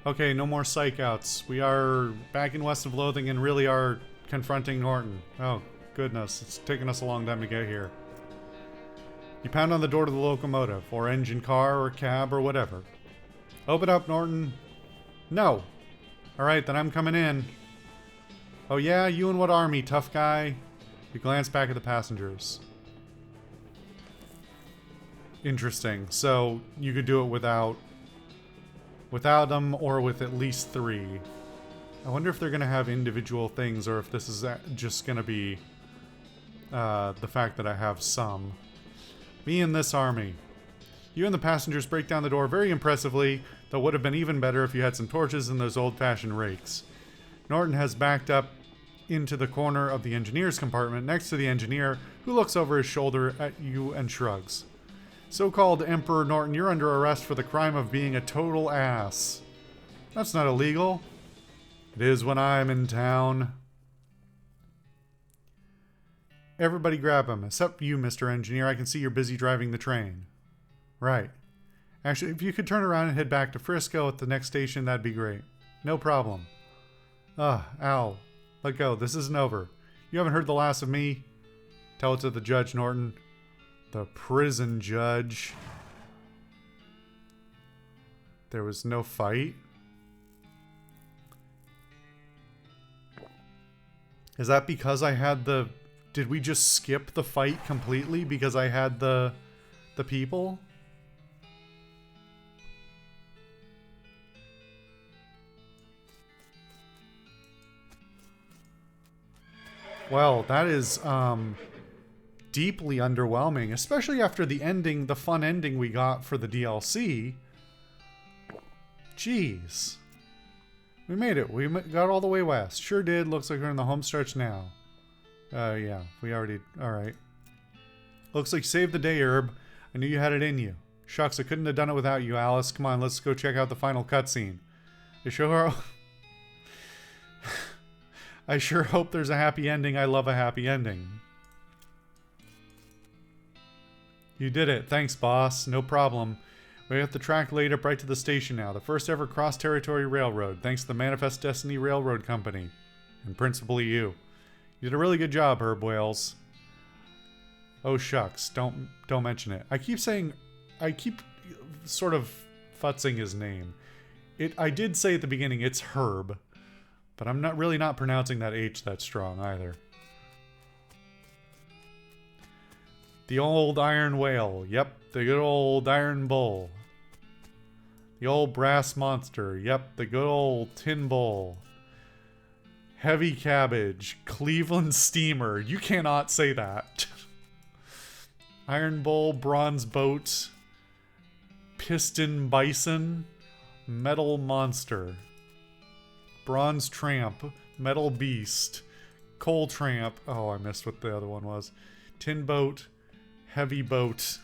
Okay, no more psych outs. We are back in west of Loathing and really are confronting Norton. Oh, goodness. It's taken us a long time to get here. You pound on the door to the locomotive, or engine car, or cab, or whatever. Open up, Norton. No. Alright, then I'm coming in. Oh yeah, you and what army, tough guy? You glance back at the passengers. Interesting. So, you could do it without them, or with at least 3. I wonder if they're going to have individual things, or if this is just going to be the fact that I have some. Me and this army. You and the passengers break down the door very impressively, though it would have been even better if you had some torches and those old-fashioned rakes. Norton has backed up into the corner of the engineer's compartment next to the engineer, who looks over his shoulder at you and shrugs. So-called Emperor Norton, you're under arrest for the crime of being a total ass. That's not illegal. It is when I'm in town. Everybody grab him, except you, Mr. Engineer. I can see you're busy driving the train. Right. Actually, if you could turn around and head back to Frisco at the next station, that'd be great. No problem. Ow. Let go. This isn't over. You haven't heard the last of me. Tell it to the judge, Norton. The prison judge. There was no fight? Is that because I had the... Did we just skip the fight completely because I had the people? Well, that is, deeply underwhelming, especially after the ending, the fun ending we got for the DLC. Jeez. We made it. We got all the way west. Sure did. Looks like we're in the home stretch now. Yeah. We already... Alright. Looks like you saved the day, Herb. I knew you had it in you. Shucks, I couldn't have done it without you, Alice. Come on, let's go check out the final cutscene. I sure hope there's a happy ending. I love a happy ending. You did it. Thanks, boss. No problem. We have the track laid up right to the station now. The first ever cross-territory railroad, thanks to the Manifest Destiny Railroad Company. And principally you. You did a really good job, Herb Wales. Oh, shucks. Don't mention it. I keep sort of futzing his name. I did say at the beginning it's Herb, but I'm not pronouncing that H that strong either. The old iron whale. Yep, the good old iron bull. The old brass monster. Yep, the good old tin bull. Heavy cabbage. Cleveland steamer. You cannot say that. Iron bull, bronze boat. Piston bison. Metal monster. Bronze tramp. Metal beast. Coal tramp. Oh, I missed what the other one was. Tin boat. Heavy boat.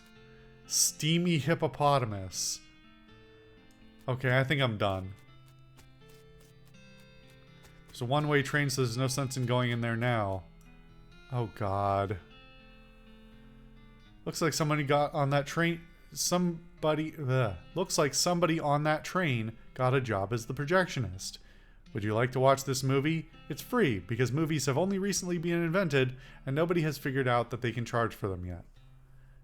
Steamy hippopotamus. Okay, I think I'm done. There's a one-way train, so there's no sense in going in there now. Oh, God. Looks like somebody got on that train... Looks like somebody on that train got a job as the projectionist. Would you like to watch this movie? It's free, because movies have only recently been invented, and nobody has figured out that they can charge for them yet.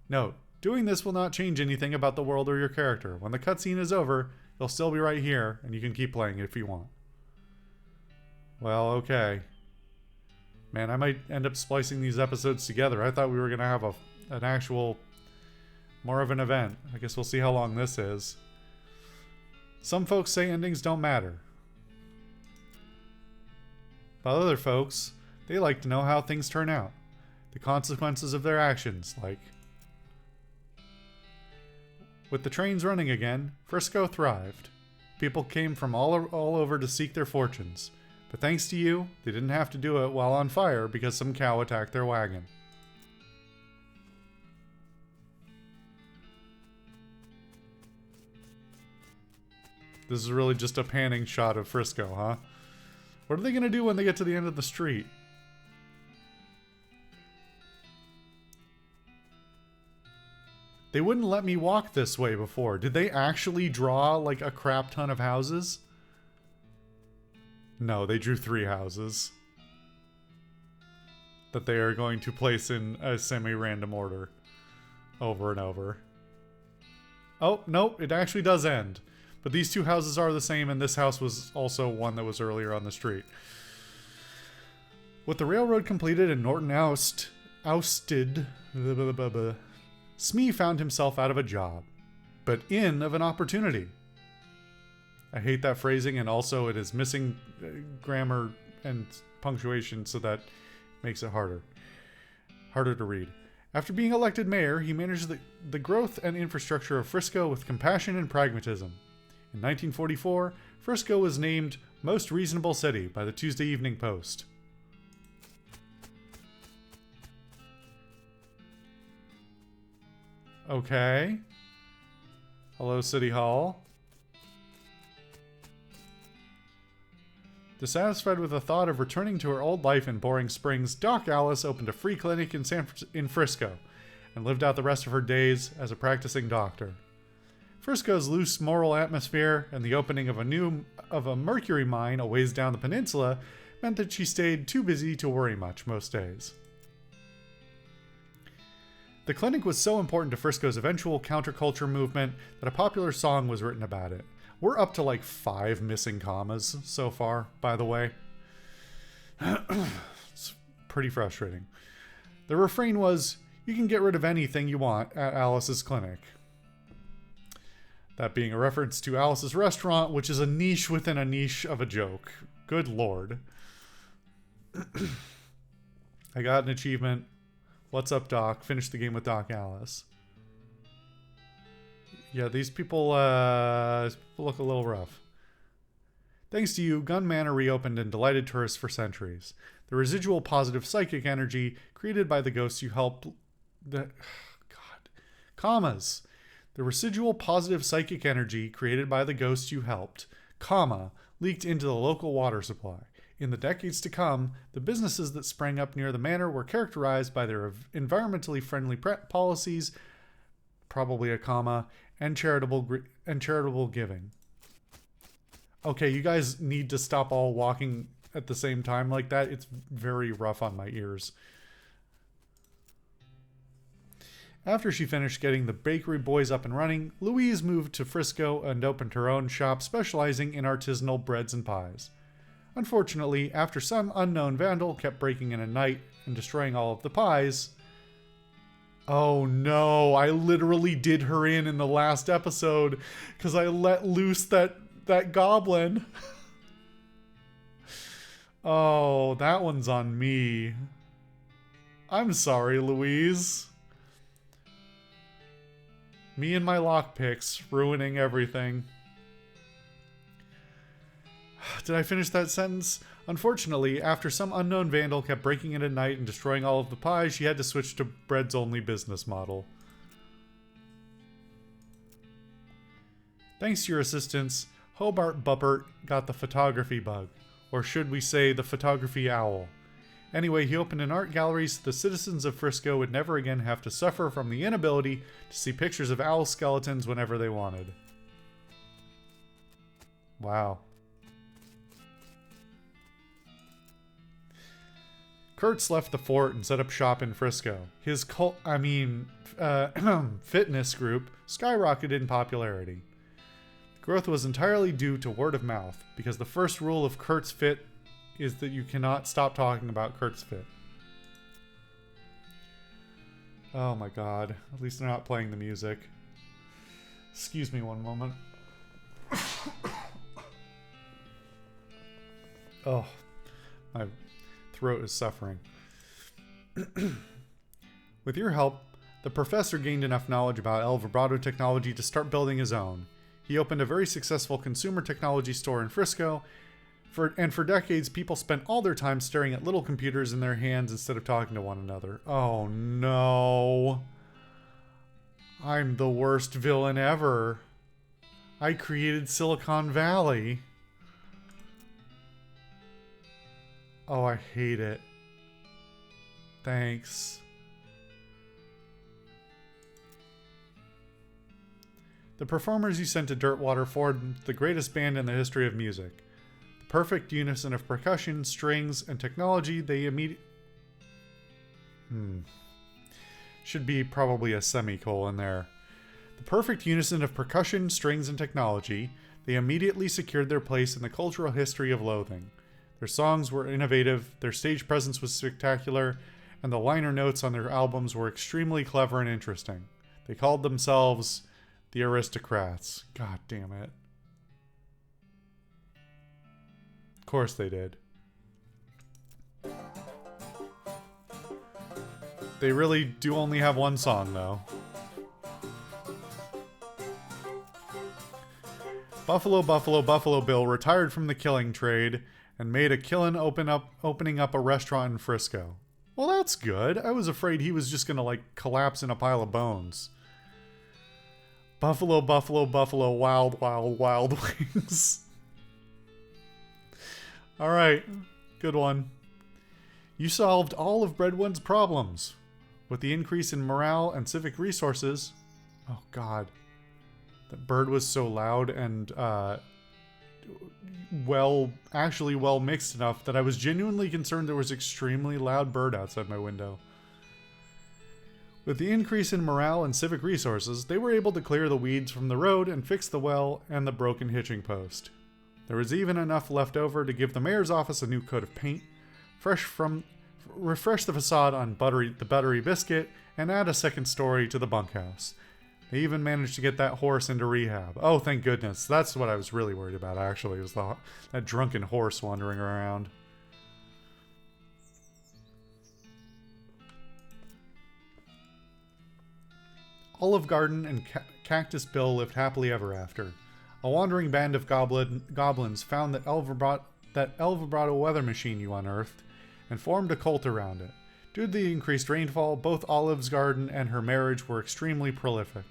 Note, doing this will not change anything about the world or your character. When the cutscene is over, you'll still be right here, and you can keep playing it if you want. Well, okay. Man, I might end up splicing these episodes together. I thought we were going to have an actual... more of an event. I guess we'll see how long this is. Some folks say endings don't matter. But other folks, they like to know how things turn out. The consequences of their actions, like... With the trains running again, Frisco thrived. People came from all over to seek their fortunes. But thanks to you, they didn't have to do it while on fire because some cow attacked their wagon. This is really just a panning shot of Frisco, huh? What are they going to do when they get to the end of the street? They wouldn't let me walk this way before. Did they actually draw like a crap ton of houses? No, they drew 3 houses that they are going to place in a semi-random order over and over. Oh, nope, it actually does end. But these 2 houses are the same, and this house was also one that was earlier on the street. With the railroad completed and Norton ousted, Smee found himself out of a job, but in of an opportunity. I hate that phrasing, and also it is missing grammar and punctuation, so that makes it harder to read. After being elected mayor, he managed the growth and infrastructure of Frisco with compassion and pragmatism. In 1944, Frisco was named Most Reasonable City by the Tuesday Evening Post. Okay. Hello, City Hall. Dissatisfied with the thought of returning to her old life in Boring Springs, Doc Alice opened a free clinic in Frisco and lived out the rest of her days as a practicing doctor. Frisco's loose moral atmosphere and the opening of a mercury mine a ways down the peninsula meant that she stayed too busy to worry much most days. The clinic was so important to Frisco's eventual counterculture movement that a popular song was written about it. We're up to like 5 missing commas so far, by the way. It's pretty frustrating. The refrain was, "You can get rid of anything you want at Alice's clinic." That being a reference to Alice's restaurant, which is a niche within a niche of a joke. Good lord. I got an achievement. What's up, Doc? Finished the game with Doc Alice. Yeah, these people look a little rough. Thanks to you, Gun Manor reopened and delighted tourists for centuries. The residual positive psychic energy created by the ghosts you helped... Commas. The residual positive psychic energy created by the ghosts you helped, leaked into the local water supply. In the decades to come, the businesses that sprang up near the manor were characterized by their environmentally friendly policies, probably a comma, and charitable giving. Okay, you guys need to stop all walking at the same time like that. It's very rough on my ears. After she finished getting the bakery boys up and running, Louise moved to Frisco and opened her own shop specializing in artisanal breads and pies. Unfortunately, after some unknown vandal kept breaking in at night and destroying all of the pies... Oh no, I literally did her in the last episode because I let loose that goblin. Oh, that one's on me. I'm sorry, Louise. Me and my lockpicks ruining everything. Did I finish that sentence? Unfortunately, after some unknown vandal kept breaking in at night and destroying all of the pies, she had to switch to bread's only business model. Thanks to your assistance, Hobart Buppert got the photography bug. Or should we say the photography owl. Anyway, he opened an art gallery so the citizens of Frisco would never again have to suffer from the inability to see pictures of owl skeletons whenever they wanted. Wow. Kurtz left the fort and set up shop in Frisco. His fitness group skyrocketed in popularity. The growth was entirely due to word of mouth, because the first rule of Kurt's Fit is that you cannot stop talking about Kurt's Fit. Oh my god. At least they're not playing the music. Excuse me one moment. Oh, my throat is suffering. With your help, the professor gained enough knowledge about El Vibrato technology to start building his own. He opened a very successful consumer technology store in Frisco, and for decades people spent all their time staring at little computers in their hands instead of talking to one another. Oh no. I'm the worst villain ever. I created Silicon Valley. Oh, I hate it. Thanks. The performers you sent to Dirtwater formed the greatest band in the history of music. The perfect unison of percussion, strings, and technology, they immediately... Should be probably a semicolon there. The perfect unison of percussion, strings, and technology, they immediately secured their place in the cultural history of Loathing. Their songs were innovative, their stage presence was spectacular, and the liner notes on their albums were extremely clever and interesting. They called themselves the Aristocrats. God damn it. Of course they did. They really do only have one song, though. Buffalo Buffalo Buffalo Bill retired from the killing trade and made a killin' opening up a restaurant in Frisco. Well, that's good. I was afraid he was just gonna, like, collapse in a pile of bones. Buffalo Buffalo Buffalo Wild Wild Wild Wings. Alright, good one. You solved all of Breadwin's problems. With the increase in morale and civic resources... Oh, God. That bird was so loud and, actually well mixed enough that I was genuinely concerned there was extremely loud bird outside my window. With the increase in morale and civic resources, they were able to clear the weeds from the road and fix the well and the broken hitching post. There was even enough left over to give the mayor's office a new coat of paint, refresh the facade on the buttery biscuit, and add a second story to the bunkhouse. They even managed to get that horse into rehab. Oh, thank goodness. That's what I was really worried about, actually, was that drunken horse wandering around. Olive Garden and Cactus Bill lived happily ever after. A wandering band of goblins found that Elva weather machine you unearthed and formed a cult around it. Due to the increased rainfall, both Olive's garden and her marriage were extremely prolific.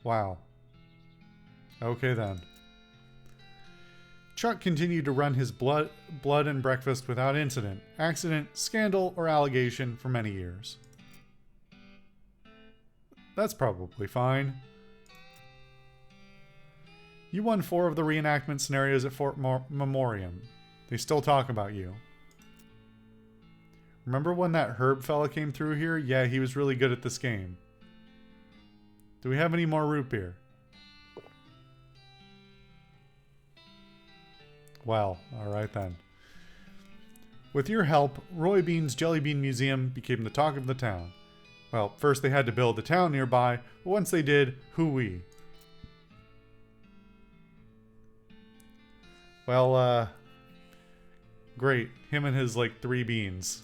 Wow. Okay then. Chuck continued to run his blood and breakfast without incident, accident, scandal, or allegation for many years. That's probably fine. You won 4 of the reenactment scenarios at Fort Memoriam. They still talk about you. Remember when that Herb fella came through here? Yeah, he was really good at this game. Do we have any more root beer? Well, alright then. With your help, Roy Bean's Jelly Bean Museum became the talk of the town. Well, first they had to build a town nearby, but once they did, hoo-wee. Well, great. Him and his, 3 beans.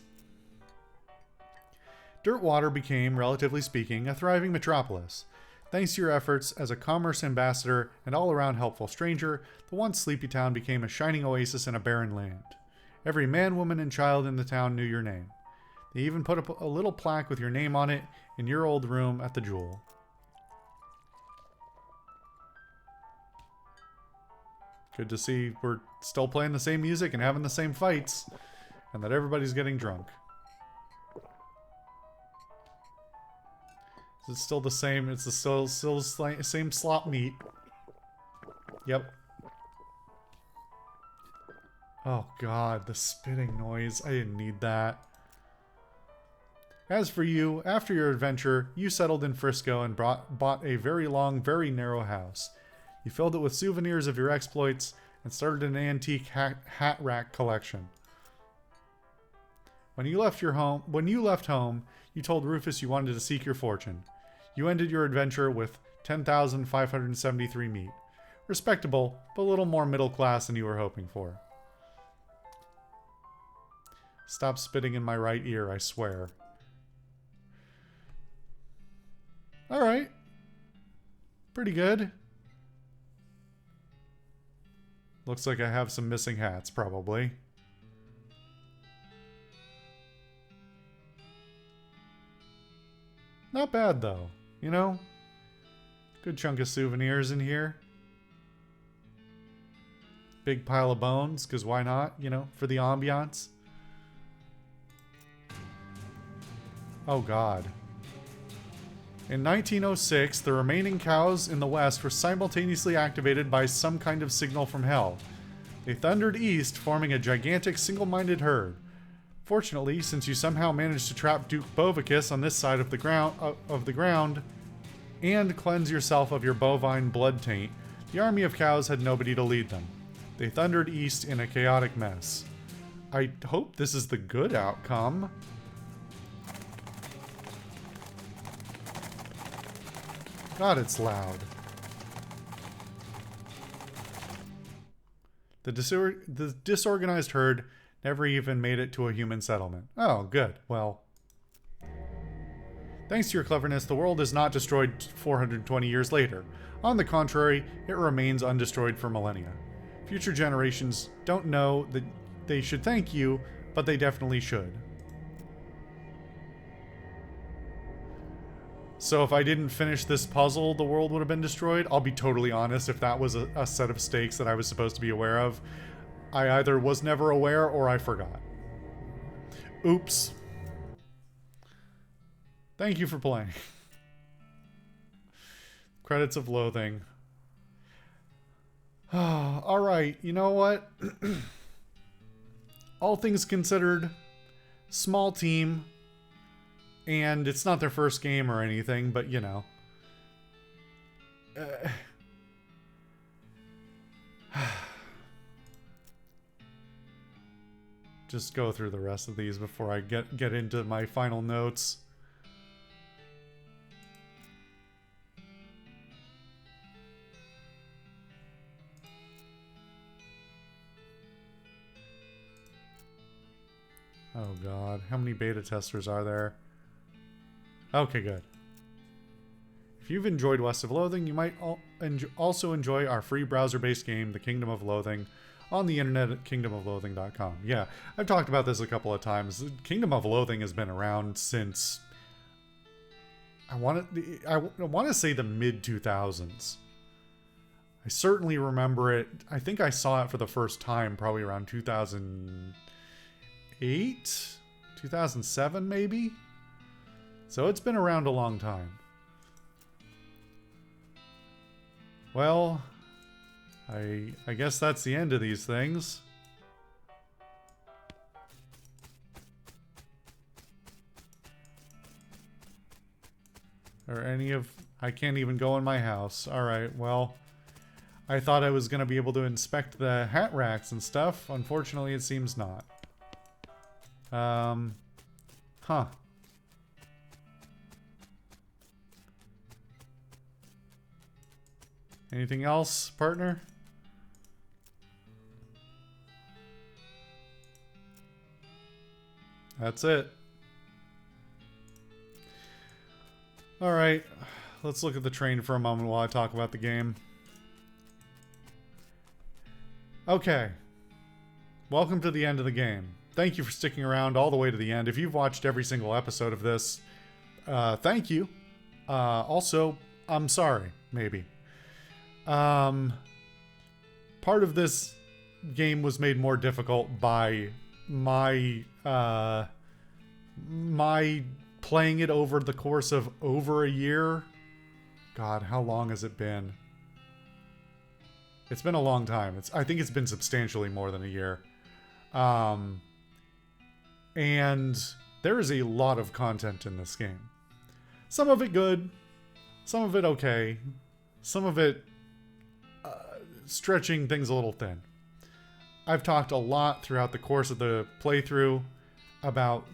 Dirtwater became, relatively speaking, a thriving metropolis. Thanks to your efforts as a commerce ambassador and all-around helpful stranger, the once sleepy town became a shining oasis in a barren land. Every man, woman, and child in the town knew your name. They even put up a little plaque with your name on it in your old room at the Jewel. Good to see we're still playing the same music and having the same fights, and that everybody's getting drunk. Is it still the same? It's still the same slop meat. Yep. Oh god, the spitting noise. I didn't need that. As for you, after your adventure, you settled in Frisco and bought a very long, very narrow house. You filled it with souvenirs of your exploits and started an antique hat rack collection. When you left home, you told Rufus you wanted to seek your fortune. You ended your adventure with 10,573 meat. Respectable, but a little more middle class than you were hoping for. Stop spitting in my right ear, I swear. Alright. Pretty good. Looks like I have some missing hats, probably. Not bad, though. You know? Good chunk of souvenirs in here. Big pile of bones, because why not? You know, for the ambiance. Oh, God. In 1906, the remaining cows in the west were simultaneously activated by some kind of signal from hell. They thundered east, forming a gigantic single-minded herd. Fortunately, since you somehow managed to trap Duke Bovicus on this side of the ground, and cleanse yourself of your bovine blood taint, the army of cows had nobody to lead them. They thundered east in a chaotic mess. I hope this is the good outcome. God, it's loud. The disorganized herd never even made it to a human settlement. Oh, good. Well, thanks to your cleverness, the world is not destroyed 420 years later. On the contrary, it remains undestroyed for millennia. Future generations don't know that they should thank you, but they definitely should. So if I didn't finish this puzzle, the world would have been destroyed? I'll be totally honest, if that was a set of stakes that I was supposed to be aware of, I either was never aware or I forgot. Oops. Thank you for playing. Credits of Loathing. Alright, you know what? All things considered, small team, and it's not their first game or anything, but you know. Just go through the rest of these before I get into my final notes. Oh god, how many beta testers are there? Okay, good. If you've enjoyed West of Loathing, you might also enjoy our free browser-based game, The Kingdom of Loathing, on the internet at kingdomofloathing.com. Yeah, I've talked about this a couple of times. Kingdom of Loathing has been around since I want to say the mid-2000s. I certainly remember it. I think I saw it for the first time probably around 2008, 2007 maybe. So it's been around a long time. Well, I guess that's the end of these things. Or any of... I can't even go in my house. Alright, well... I thought I was going to be able to inspect the hat racks and stuff. Unfortunately, it seems not. Huh. Anything else, partner? That's it. Alright, let's look at the train for a moment while I talk about the game. Okay. Welcome to the end of the game. Thank you for sticking around all the way to the end. If you've watched every single episode of this, thank you. Also, I'm sorry, maybe. Part of this game was made more difficult by my playing it over the course of over a year. God, how long has it been? It's been a long time. I think it's been substantially more than a year. And there is a lot of content in this game. Some of it good, some of it okay, some of it stretching things a little thin. I've talked a lot throughout the course of the playthrough about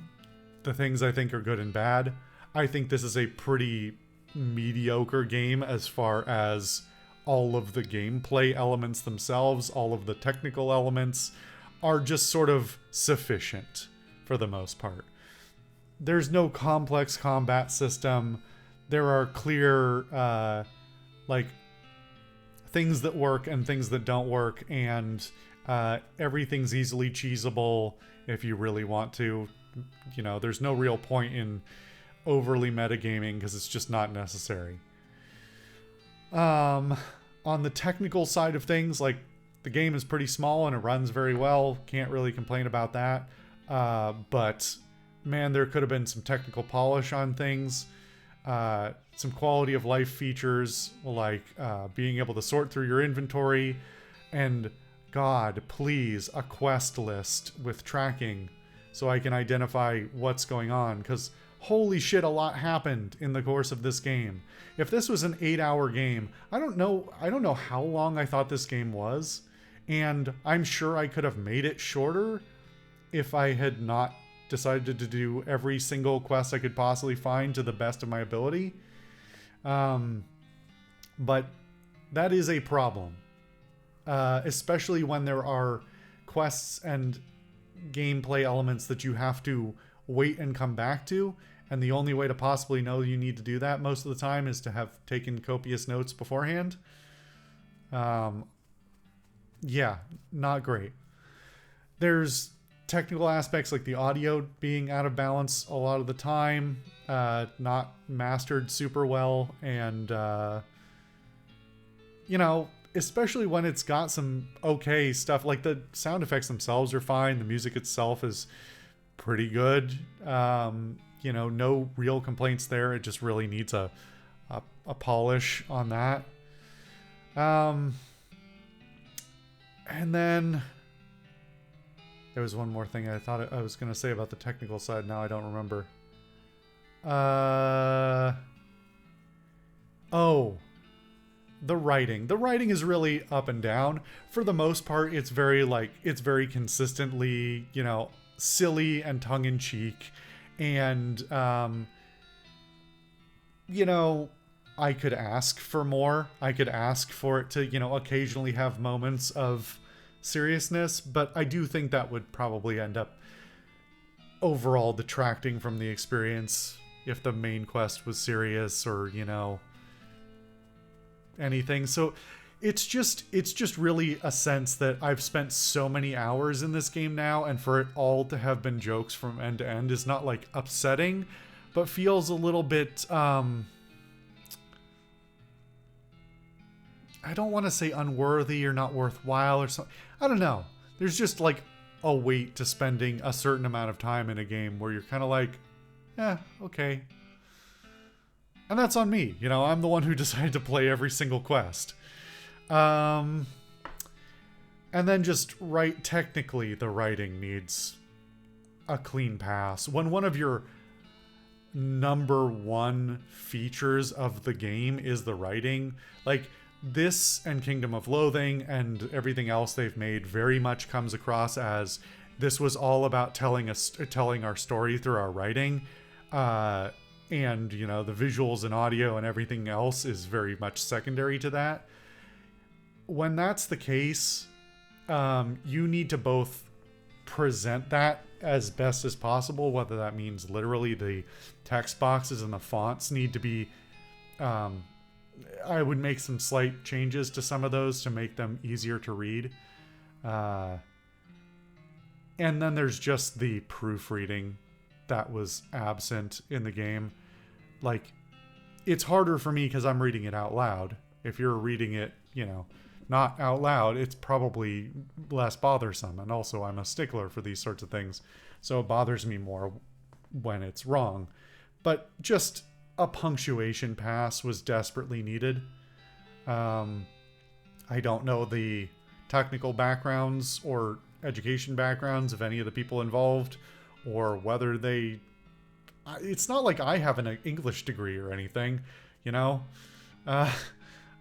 the things I think are good and bad. I think this is a pretty mediocre game as far as all of the gameplay elements themselves, all of the technical elements are just sort of sufficient for the most part. There's no complex combat system. There are clear, like, things that work and things that don't work, and everything's easily cheesable if you really want to. You know, there's no real point in overly metagaming because it's just not necessary. On the technical side of things, like, the game is pretty small and it runs very well. Can't really complain about that. But man, there could have been some technical polish on things. some quality of life features like being able to sort through your inventory, and God, please, a quest list with tracking so I can identify what's going on, because holy shit, a lot happened in the course of this game. If this was an 8-hour game, I don't know how long I thought this game was, and I'm sure I could have made it shorter if I had not decided to do every single quest I could possibly find to the best of my ability. But that is a problem. Especially when there are quests and gameplay elements that you have to wait and come back to, and the only way to possibly know you need to do that most of the time is to have taken copious notes beforehand. Yeah, not great. There's technical aspects like the audio being out of balance a lot of the time, not mastered super well, and especially when it's got some okay stuff, like the sound effects themselves are fine, the music itself is pretty good. No real complaints there. It just really needs a polish on that. And then there was one more thing I thought I was going to say about the technical side. Now I don't remember. The writing. The writing is really up and down. For the most part, it's very consistently, silly and tongue-in-cheek. And, I could ask for more. I could ask for it to, occasionally have moments of seriousness, but I do think that would probably end up overall detracting from the experience if the main quest was serious or, anything. So it's just really a sense that I've spent so many hours in this game now, and for it all to have been jokes from end to end is not like upsetting, but feels a little bit I don't want to say unworthy or not worthwhile or something. I don't know. There's just like a weight to spending a certain amount of time in a game where you're kind of like, okay. And that's on me. I'm the one who decided to play every single quest. And then just technically the writing needs a clean pass. When one of your number one features of the game is the writing, like this and Kingdom of Loathing and everything else they've made very much comes across as this was all about telling our story through our writing. And, the visuals and audio and everything else is very much secondary to that. When that's the case, you need to both present that as best as possible, whether that means literally the text boxes and the fonts need to be... I would make some slight changes to some of those to make them easier to read. And then there's just the proofreading that was absent in the game. Like, it's harder for me because I'm reading it out loud. If you're reading it, not out loud, it's probably less bothersome. And also, I'm a stickler for these sorts of things, so it bothers me more when it's wrong. But just a punctuation pass was desperately needed. I don't know the technical backgrounds or education backgrounds of any of the people involved, or whether they... It's not like I have an English degree or anything,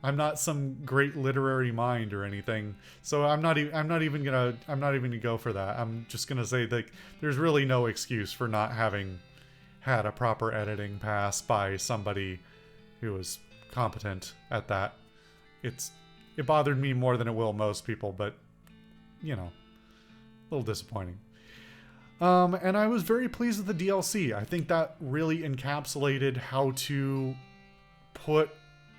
I'm not some great literary mind or anything, so I'm not even gonna go for that. I'm just gonna say that there's really no excuse for not having had a proper editing pass by somebody who was competent at that. It bothered me more than it will most people, but a little disappointing. And I was very pleased with the DLC. I think that really encapsulated how to put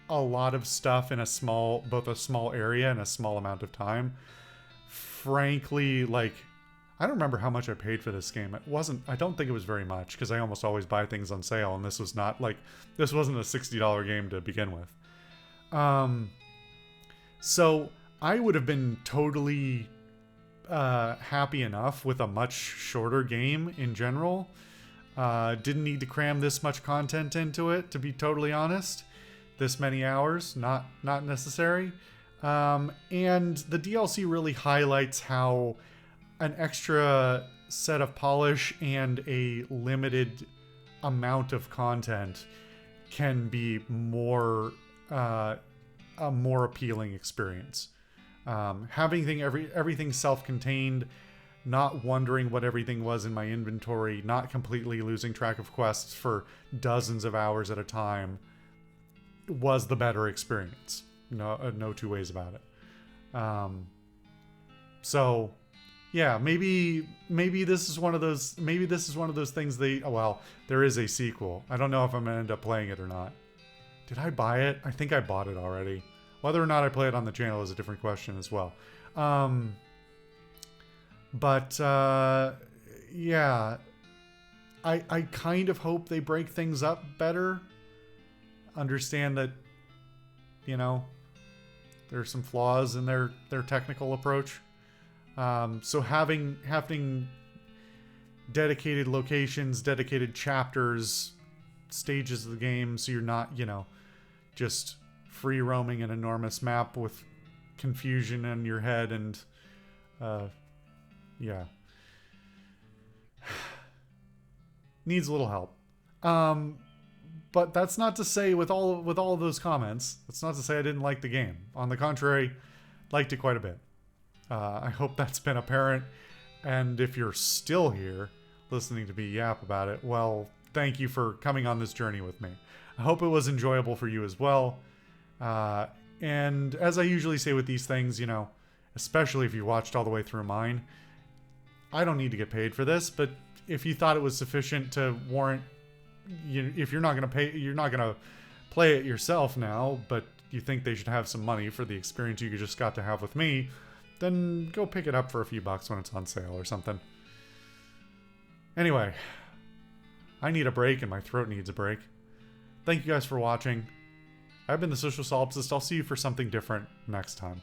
a lot of stuff in both a small area and a small amount of time. Frankly, I don't remember how much I paid for this game. I don't think it was very much, because I almost always buy things on sale, and this wasn't a $60 game to begin with. So I would have been totally happy enough with a much shorter game in general. Didn't need to cram this much content into it, to be totally honest. This many hours, not necessary. And the DLC really highlights how an extra set of polish and a limited amount of content can be more a more appealing experience. Having everything self-contained, not wondering what everything was in my inventory, not completely losing track of quests for dozens of hours at a time was the better experience. No two ways about it. So yeah, maybe this is one of those things well, there is a sequel. I don't know if I'm gonna end up playing it or not. Did I buy it? I think I bought it already. Whether or not I play it on the channel is a different question as well. Yeah, I kind of hope they break things up better. Understand that, there's some flaws in their technical approach. So having dedicated locations, dedicated chapters, stages of the game, so you're not, just free roaming an enormous map with confusion in your head and, yeah. Needs a little help. But that's not to say with all of those comments, that's not to say I didn't like the game. On the contrary, liked it quite a bit. I hope that's been apparent. And if you're still here listening to me yap about it, well, thank you for coming on this journey with me. I hope it was enjoyable for you as well. And as I usually say with these things, especially if you watched all the way through mine, I don't need to get paid for this, but if you thought it was sufficient to warrant, if you're not going to pay, you're not going to play it yourself now, but you think they should have some money for the experience you just got to have with me, then go pick it up for a few bucks when it's on sale or something. Anyway, I need a break and my throat needs a break. Thank you guys for watching. I've been the Social Solipsist. I'll see you for something different next time.